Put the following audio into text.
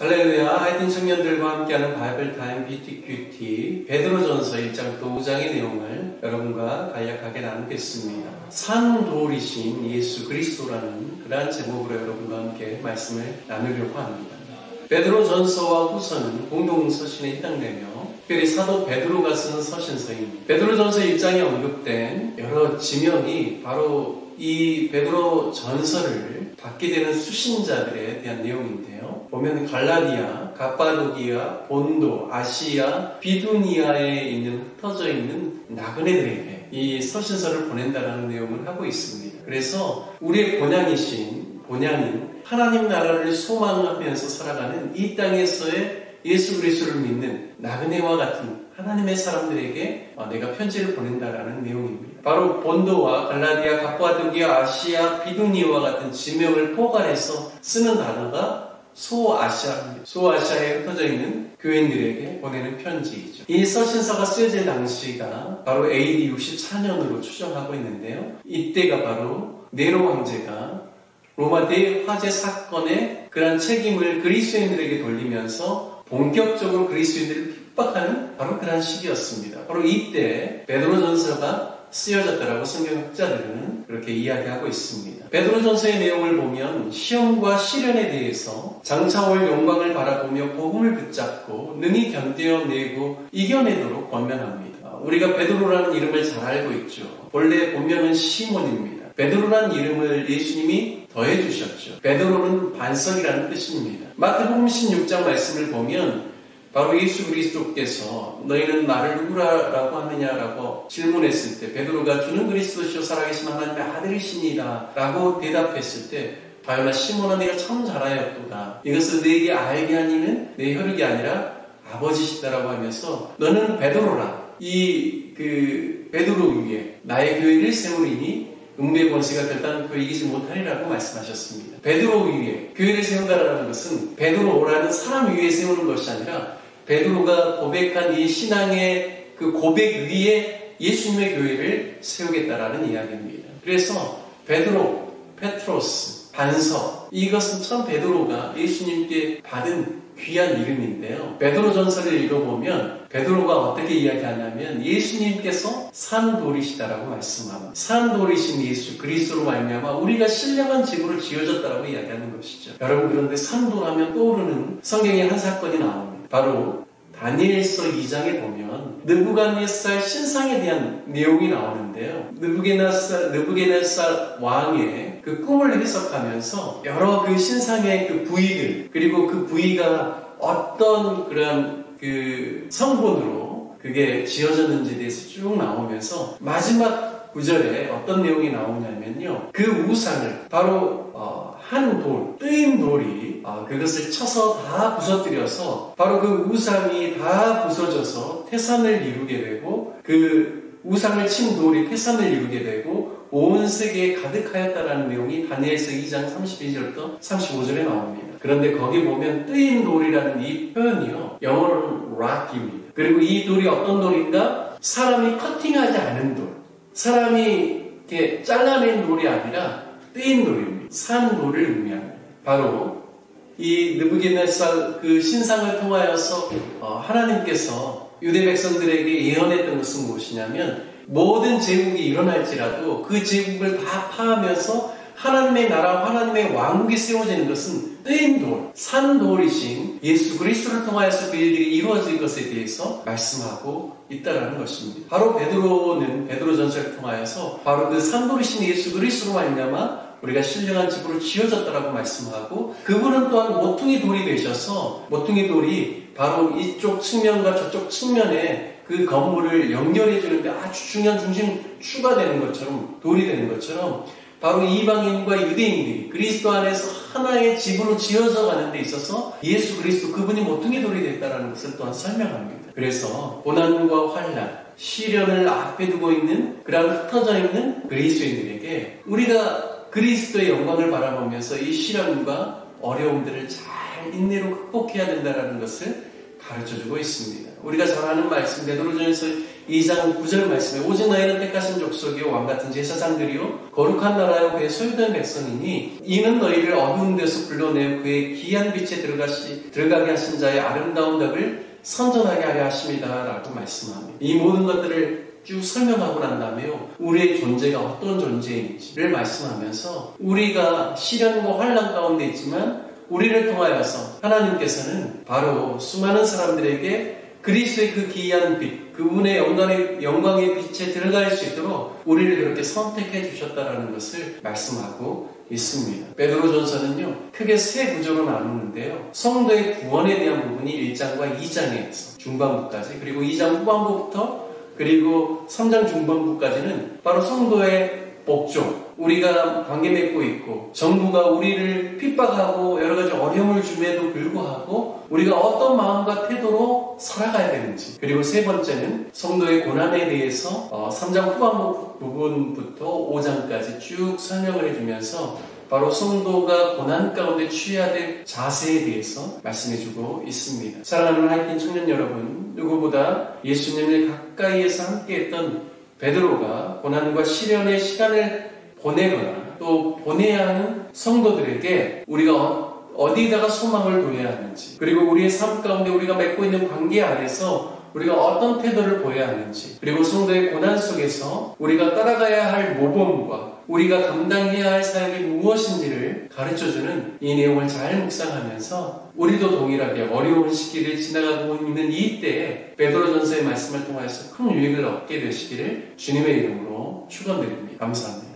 할렐루야. 하이틴 청년들과 함께하는 바이블타임 BTQT 베드로전서 1장 또 5장의 내용을 여러분과 간략하게 나누겠습니다. 산돌이신 예수 그리스도라는 그러한 제목으로 여러분과 함께 말씀을 나누려고 합니다. 베드로전서와 후서는 공동서신에 해당되며 특별히 사도 베드로가 쓴 서신서입니다. 베드로전서 1장에 언급된 여러 지명이 바로 이 베드로전서를 받게 되는 수신자들에 대한 내용인데요. 보면 갈라디아, 갑바도기아, 본도, 아시아, 비두니아에 있는 흩어져 있는 나그네들에게 이 서신서를 보낸다라는 내용을 하고 있습니다. 그래서 우리의 본향인 하나님 나라를 소망하면서 살아가는 이 땅에서의 예수 그리스도를 믿는 나그네와 같은 하나님의 사람들에게 내가 편지를 보낸다라는 내용입니다. 바로 본도와 갈라디아, 갑바도기아, 아시아, 비두니아와 같은 지명을 포괄해서 쓰는 단어가 소아시아에 흩어져 있는 교인들에게 보내는 편지이죠. 이 서신서가 쓰여질 당시가 바로 AD 64년으로 추정하고 있는데요. 이때가 바로 네로 황제가 로마 대화재 사건의 그런 책임을 그리스도인들에게 돌리면서 본격적으로 그리스도인들을 핍박하는 바로 그런 시기였습니다. 바로 이때 베드로전서가 쓰여졌다라고 성경학자들은 그렇게 이야기하고 있습니다. 베드로전서의 내용을 보면 시험과 시련에 대해서 장차 올 영광을 바라보며 복음을 붙잡고 능히 견뎌내고 이겨내도록 권면합니다. 우리가 베드로라는 이름을 잘 알고 있죠. 본래 본명은 시몬입니다. 베드로라는 이름을 예수님이 더해주셨죠. 베드로는 반석이라는 뜻입니다. 마태복음 16장 말씀을 보면 바로 예수 그리스도께서 너희는 나를 누구라고 하느냐라고 질문했을 때 베드로가 주는 그리스도시요 살아계신 하나님의 아들이시니라 라고 대답했을 때 바요나 시몬아 네가 참 잘하였도다. 이것을 너에게 알게 하니는 내 혈육이 아니라 아버지시다라고 하면서 너는 베드로라. 베드로 위에 나의 교회를 세우리니 음부의 권세가 결단 그 이기지 못하리라고 말씀하셨습니다. 베드로 위에 교회를 세운다라는 것은 베드로라는 사람 위에 세우는 것이 아니라 베드로가 고백한 이 신앙의 그 고백 위에 예수님의 교회를 세우겠다라는 이야기입니다. 그래서 베드로, 페트로스, 반석 이것은 참 베드로가 예수님께 받은 귀한 이름인데요. 베드로전서를 읽어보면 베드로가 어떻게 이야기하냐면 예수님께서 산돌이시다라고 말씀합니다. 산돌이신 예수 그리스도로 말미암아 우리가 신령한 집으로 지어졌다라고 이야기하는 것이죠. 여러분 그런데 산돌하면 떠오르는 성경의 한 사건이 나옵니다. 바로 다니엘서 2장에 보면 느부갓네살 신상에 대한 내용이 나오는데요. 느부갓네살 왕의 그 꿈을 해석하면서 여러 그 신상의 그 부위들 그리고 그 부위가 어떤 그런 그 성분으로 그게 지어졌는지에 대해서 쭉 나오면서 마지막 구절에 어떤 내용이 나오냐면요. 그 우상을 바로 한 돌, 뜨인 돌이 그것을 쳐서 다 부서뜨려서 바로 그 우상이 다 부서져서 태산을 이루게 되고 그 우상을 친 돌이 태산을 이루게 되고 온 세계에 가득하였다라는 내용이 다니엘서 2장 32절부터 35절에 나옵니다. 그런데 거기 보면 뜨인 돌이라는 이 표현이요. 영어로는 rock입니다. 그리고 이 돌이 어떤 돌인가? 사람이 커팅하지 않은 돌. 사람이 이렇게 잘라낸 돌이 아니라 뜨인 돌입니다. 산 돌을 의미합니다. 바로 이 느부갓네살 그 신상을 통하여서 하나님께서 유대 백성들에게 예언했던 것은 무엇이냐면 모든 제국이 일어날지라도 그 제국을 다 파하면서 하나님의 나라, 하나님의 왕국이 세워지는 것은 뜨인 돌, 산돌이신 예수 그리스도를 통하여서 그 일들이 이루어질 것에 대해서 말씀하고 있다라는 것입니다. 바로 베드로는 베드로전서를 통하여서 바로 그 산돌이신 예수 그리스도로 말미암아 우리가 신령한 집으로 지어졌다라고 말씀하고 그분은 또한 모퉁이 돌이 되셔서 모퉁이 돌이 바로 이쪽 측면과 저쪽 측면에 그 건물을 연결해 주는데 아주 중요한 중심추가 되는 것처럼 돌이 되는 것처럼 바로 이방인과 유대인들이 그리스도 안에서 하나의 집으로 지어져 가는 데 있어서 예수 그리스도 그분이 모퉁이 돌이 됐다는 것을 또한 설명합니다. 그래서 고난과 환난, 시련을 앞에 두고 있는 그런 흩어져 있는 그리스도인들에게 우리가 그리스도의 영광을 바라보면서 이 시련과 어려움들을 잘 인내로 극복해야 된다는 것을 가르쳐주고 있습니다. 우리가 잘 아는 말씀, 베드로전서 2장 9절 말씀에 오직 너희는 택하신 족속이요 왕같은 제사장들이요 거룩한 나라요 그의 소유된 백성이니 이는 너희를 어두운 데서 불러내어 그의 귀한 빛에 들어가게 하신 자의 아름다운 덕을 선전하게 하려 하십니다 라고 말씀합니다. 이 모든 것들을 쭉 설명하고 난 다음에요, 우리의 존재가 어떤 존재인지를 말씀하면서 우리가 시련과 환난 가운데 있지만 우리를 통하여서 하나님께서는 바로 수많은 사람들에게 그리스도의 그 귀한 빛, 그분의 영광의 빛에 들어갈 수 있도록 우리를 그렇게 선택해 주셨다는 것을 말씀하고 있습니다. 베드로전서는요, 크게 세 구조로 나누는데요. 성도의 구원에 대한 부분이 1장과 2장에서 중반부까지, 그리고 2장 후반부부터 그리고 3장 중반부까지는 바로 성도의 복종, 우리가 관계 맺고 있고 정부가 우리를 핍박하고 여러 가지 어려움을 줌에도 불구하고 우리가 어떤 마음과 태도로 살아가야 되는지, 그리고 세 번째는 성도의 고난에 대해서 3장 후반 부분부터 5장까지 쭉 설명을 해주면서 바로 성도가 고난 가운데 취해야 될 자세에 대해서 말씀해주고 있습니다. 사랑하는 하이틴 청년 여러분, 누구보다 예수님을 가까이에서 함께했던 베드로가 고난과 시련의 시간을 보내거나 또 보내야 하는 성도들에게 우리가 어디다가 소망을 둬야 하는지, 그리고 우리의 삶 가운데 우리가 맺고 있는 관계 안에서 우리가 어떤 태도를 보여야 하는지, 그리고 성도의 고난 속에서 우리가 따라가야 할 모범과 우리가 감당해야 할 사역이 무엇인지를 가르쳐주는 이 내용을 잘 묵상하면서 우리도 동일하게 어려운 시기를 지나가고 있는 이때에 베드로전서의 말씀을 통해서 큰 유익을 얻게 되시기를 주님의 이름으로 축원드립니다. 감사합니다.